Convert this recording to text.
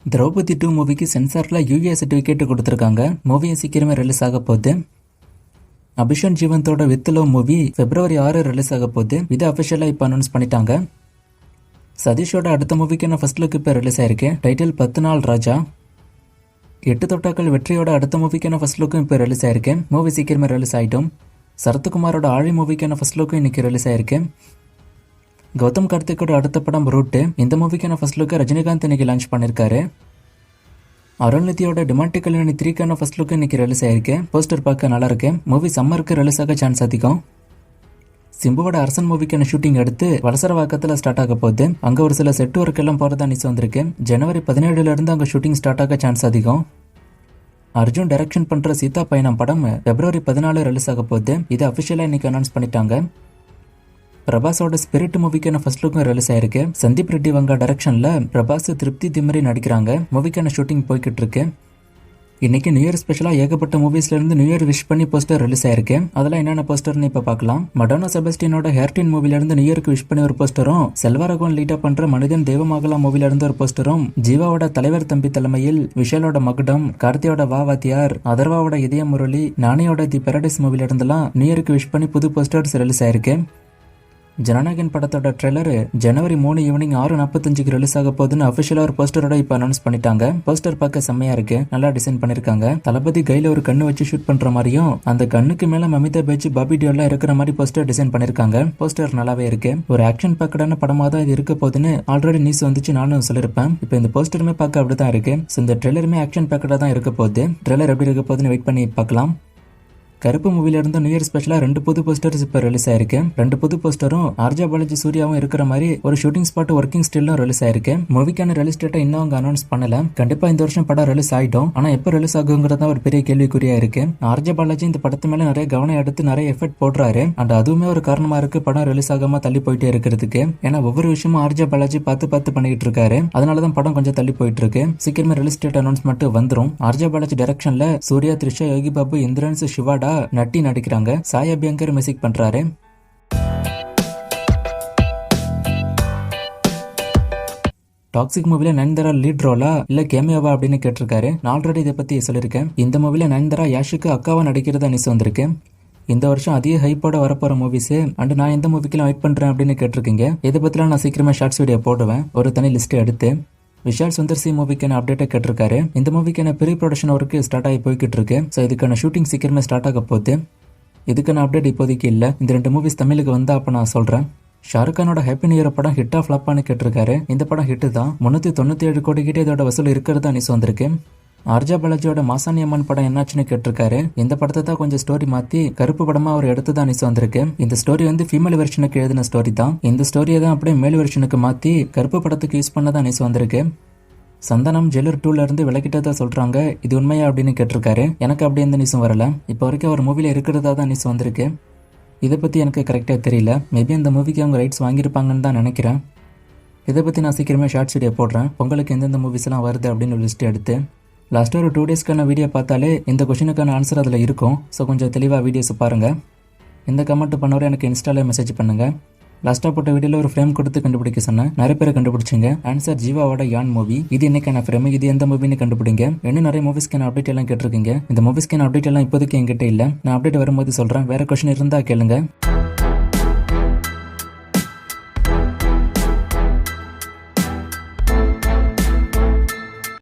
திரௌபதி 2 மூவிக்கு சென்சார்ல UA certificate கொடுத்துருக்காங்க. மூவியை சீக்கிரமே ரிலீஸ் ஆக போகுது. அபிஷன் ஜீவந்தோட with love movie February 6 release ஆக போகுது. இது அஃபிஷியலாக இப்போ அனௌன்ஸ் பண்ணிட்டாங்க. சதீஷோட அடுத்த மூவிக்கான ஃபர்ஸ்ட் லுக் இப்போ ரிலீஸ் ஆயிருக்கு. டைட்டில் 10 நாள் ராஜா. 8 தொட்டாக்கள் வெற்றியோட அடுத்த மூவிக்கான ஃபர்ஸ்ட் லுக்கும் இப்போ ரிலீஸ் ஆயிருக்கு. மூவி சீக்கிரமே ரிலீஸ் ஆகிட்டோம். சரத்குமாரோட ஆழி மூவிக்கான ஃபர்ஸ்ட் லுக்கும் இன்னைக்கு ரிலீஸ் ஆயிருக்கு. கௌதம் கார்த்திக்கோட அடுத்த படம் ரூட். இந்த மூவிக்கான ஃபர்ஸ்ட் லுக்கை ரஜினிகாந்த் இன்னைக்கு லான்ச் பண்ணியிருக்காரு. அருள்நிதியோட டிமாண்டிக் கல்யாணி 3க்கான ஃபர்ஸ்ட் லுக்கு இன்னைக்கு ரிலீஸ் ஆயிருக்கு. போஸ்டர் பார்க்க நல்லா இருக்கு. மூவி சம்மருக்கு ரிலீஸ் ஆக சான்ஸ் அதிகம். சிம்புவோட அரசன் மூவிக்கான ஷூட்டிங் எடுத்து வலசரவாக்கத்தில் ஸ்டார்ட் ஆக போகுது. அங்கே ஒரு சில செட் ஒர்க் எல்லாம் போகிறதா நியூஸ் வந்திருக்கு. January 17 இருந்து அங்கே ஷூட்டிங் ஸ்டார்ட் ஆக சான்ஸ் அதிகம். அர்ஜுன் டைரக்ஷன் பண்ற சீதா பயணம் படம் February 14 ரிலீஸ் ஆக போகுது. இது அஃபிஷியலாக இன்னைக்கு அனௌன்ஸ் பண்ணிட்டாங்க. பிரபாஸோட ஸ்பிரிட் மூவிக்கான ஃபர்ஸ்ட் லுக்கும் ரிலீஸ் ஆயிருக்கு. சந்தீப் ரெட்டி வங்கா டைரக்ஷன்ல பிரபாஸ் திருப்தி திமரி நடிக்கிறாங்க. மூவிக்கான ஷூட்டிங் போய்கிட்டு இருக்கு. இன்னைக்கு நியூ இயர் ஸ்பெஷலா ஏகப்பட்ட மூவிஸ்ல இருந்து நியூ இயர் விஷ் பண்ணி போஸ்டர் ரிலீஸ் ஆயிருக்கு. அதெல்லாம் என்னென்ன போஸ்டர்னு இப்ப பார்க்கலாம். மடோனா செபஸ்டினோட ஹேர்டின் மூவில இருந்து நியூ இயருக்கு விஷ் பண்ணி ஒரு போஸ்டரும், செல்வராகவன் லீடா பண்ற மனிதன் தெய்வமாகலாம் மூவில இருந்து ஒரு போஸ்டரும், ஜீவாவோட தலைவர் தம்பி தலைமையில் விஷாலோட மகுடம், கார்த்தியோட வாத்தியார், அதர்வாவோட இதய முரளி, நானியோட தி பெரடைஸ் மூவில இருந்தெல்லாம் நியூ இயருக்கு விஷ் பண்ணி புது போஸ்டர்ஸ் ரிலீஸ் ஆயிருக்கு. ஜனநாயகன் படத்தோட ட்ரெய்லர் January 3 ஈவினிங் 6:45 ரிலீஸ் ஆக போகுதுன்னு அஃபிஷியலா ஒரு போஸ்டரோட இப்போ அனௌன்ஸ் பண்ணிட்டாங்க. போஸ்டர் பார்க்க செம்மையா இருக்கு. நல்லா டிசைன் பண்ணிருக்காங்க. தளபதி கையில ஒரு கண்ணு வச்சு ஷூட் பண்ற மாதிரியும் அந்த கண்ணுக்கு மேல மமிதா பேஜ் பாபி டியோலாம் இருக்கிற மாதிரி போஸ்டர் டிசைன் பண்ணிருக்காங்க. போஸ்டர் நல்லாவே இருக்கு. ஒரு ஆக்ஷன் பேக்கடான படமா தான் இது இருக்க போகுதுன்னு ஆல்ரெடி நியூஸ் வந்துச்சு, நானும் சொல்லிருப்பேன். இப்போ இந்த போஸ்டருமே பார்க்க அப்படிதான் இருக்கு. இந்த ட்ரெய்லருமே ஆக்ஷன் பேக்கடா தான் இருக்க போகுது. ட்ரெய்லர் எப்படி இருக்க போகுதுன்னு வெயிட் பண்ணி பார்க்கலாம். கருப்பு மூவில இருந்து நியூ இயர் ஸ்பெஷலா 2 புது போஸ்டர்ஸ் இப்ப ரிலீஸ் ஆயிருக்கு. 2 புது போஸ்டரும் ஆர்ஜா பாலாஜி சூர்யாவும் இருக்கிற மாதிரி ஒரு ஷூட்டிங் ஸ்பாட் ஒர்க்கிங் ஸ்டில்லும் ரிலீஸ் ஆயிருக்கு. மூவிக்கான ரிலீஸ் டேட்டை இன்னும் அவங்க அனௌன்ஸ் பண்ணல. கண்டிப்பா இந்த வருஷம் படம் ரிலீஸ் ஆயிடும். ஆனா எப்ப ரிலீஸ் ஆகுங்கிறதா ஒரு பெரிய கேள்விக்குறியா இருக்கு. ஆர்ஜா பாலாஜி இந்த படத்து மேல நிறைய கவனம் எடுத்து நிறைய எஃபெக்ட் போடுறாரு. அண்ட் அதுவுமே ஒரு காரணமா இருக்கு படம் ரிலீஸ் ஆகாம தள்ளி போயிட்டே இருக்கிறதுக்கு. ஏன்னா ஒவ்வொரு விஷயமும் ஆர்ஜா பாலாஜி பார்த்து பண்ணிட்டு இருக்காரு. அதனாலதான் படம் கொஞ்சம் தள்ளி போயிட்டு இருக்கு. சீக்கிரமே ரிலீஸ் டேட் அனௌன்ஸ்மெண்ட் வந்துரும். ஆர்ஜா பாலாஜி டைரக்ஷன்ல சூர்யா, த்ரிஷா, யோகி பாபு, இந்திரன்ஸ், சிவாடா நட்டி நடிக்கிறாங்க. சாய் அபியங்கர் மியூசிக் பண்றாரு. டாக்ஸிக் மூவில நயன்தாரா லீட் ரோலா இல்ல கேமியோவா அப்படின்னு கேட்டிருக்காரு. நான் ஆல்ரெடி இதை பத்தி சொல்லியிருக்கேன். இந்த மூவில நயன்தாரா யாஷுக்கு அக்காவா நடிக்கிறதா நியூஸ் வந்திருக்கு. இந்த வருஷம் அதிக ஹைப்போட வரப்போற மூவிஸ் அண்ட் நான் எந்த மூவிக்கெல்லாம் வெயிட் பண்றேன் அப்படின்னு கேட்டிருக்கீங்க. இதை பத்திலாம் நான் சீக்கிரமா ஷார்ட்ஸ் வீடியோ போடுவேன், ஒரு தனி லிஸ்ட் எடுத்து. விஷால் சுந்தர் சி மூவிக்கான அப்டேட்டை கேட்டிருக்காரு. இந்த மூவிக்கான ப்ரீ ப்ரொடக்ஷன் ஒர்க்கு ஸ்டார்ட் ஆகி போய்கிட்டு இருக்கு. ஸோ இதுக்கான ஷூட்டிங் சீக்கிரமே ஸ்டார்ட் ஆக போகுது. இதுக்கான அப்டேட் இப்போதைக்கு இல்லை. இந்த 2 மூவிஸ் தமிழுக்கு வந்தா அப்போ நான் சொல்றேன். ஷாருக் கானோட ஹாப்பி நியூ இயர் படம் ஹிட்டா ஃபிளாப்பான்னு கேட்டிருக்காரு. இந்த படம் ஹிட்டு தான். 397 கோடி கிட்ட இதோட வசூல் இருக்கிறதா நியூஸ் வந்திருக்கு. ஆர்ஜா பாலாஜியோட மாசாணி அம்மன் படம் என்னாச்சுன்னு கேட்டிருக்காரு. இந்த படத்தை தான் கொஞ்சம் ஸ்டோரி மாத்தி கருப்பு படமா அவர் எடுத்துதான் நியூஸ் வந்திருக்கு. இந்த ஸ்டோரி வந்து ஃபீமேல் வெர்ஷனுக்கு எழுதின ஸ்டோரி தான். இந்த ஸ்டோரியை தான் அப்படியே மேல் வெர்ஷனுக்கு மாத்தி கருப்பு படத்துக்கு யூஸ் பண்ணதான் நியூஸ் வந்திருக்கு. சந்தனம் ஜெயிலர் 2ல இருந்து விலகிட்டதா சொல்றாங்க. இது உண்மையா அப்படின்னு கேட்டிருக்காரு. எனக்கு அப்படி எந்த நியூஸும் வரல. இப்போ வரைக்கும் அவர் மூவில இருக்கிறதா தான் நியூஸ் வந்திருக்கு. இதை பத்தி எனக்கு கரெக்டா தெரியல. மேபி அந்த மூவிக்கு அவங்க ரைட்ஸ் வாங்கியிருப்பாங்கன்னு தான் நினைக்கிறேன். இதை பத்தி நான் சீக்கிரமே ஷார்ட்ஸ் வீடியோ போடுறேன். உங்களுக்கு எந்தெந்த மூவிஸ் எல்லாம் வருது அப்படின்னு ஒரு லிஸ்ட் எடுத்து. லாஸ்ட் ஒரு 2 டேஸ்க்கான வீடியோ பார்த்தாலே இந்த கொஸ்டினுக்கான ஆன்சர் அதில் இருக்கும். ஸோ கொஞ்சம் தெளிவாக வீடியோஸ் பாருங்க. இந்த கமெண்ட் பண்ணவரை எனக்கு இன்ஸ்டால மெசேஜ் பண்ணுங்க. லாஸ்டா போட்ட வீடியோல ஒரு ஃப்ரேம் கொடுத்து கண்டுபிடிக்க சொன்னேன். நிறைய பேரை கண்டுபிடிச்சிங்க. ஆன்சர் ஜீவாவோட யான் மூவி. இது என்னைக்கான ஃப்ரேம், இது எந்த மூவின்னு கண்டுபிடிங்க. இன்னும் நிறைய மூவிஸ்க்கான அப்டேட் எல்லாம் கேட்டிருக்கீங்க. இந்த மூவிஸ்க்கான அப்டேட் எல்லாம் இப்போதைக்கு என்கிட்ட இல்லை. நான் அப்டேட் வரும்போது சொல்றேன். வேற கொஸ்டின் இருந்தா கேளுங்க.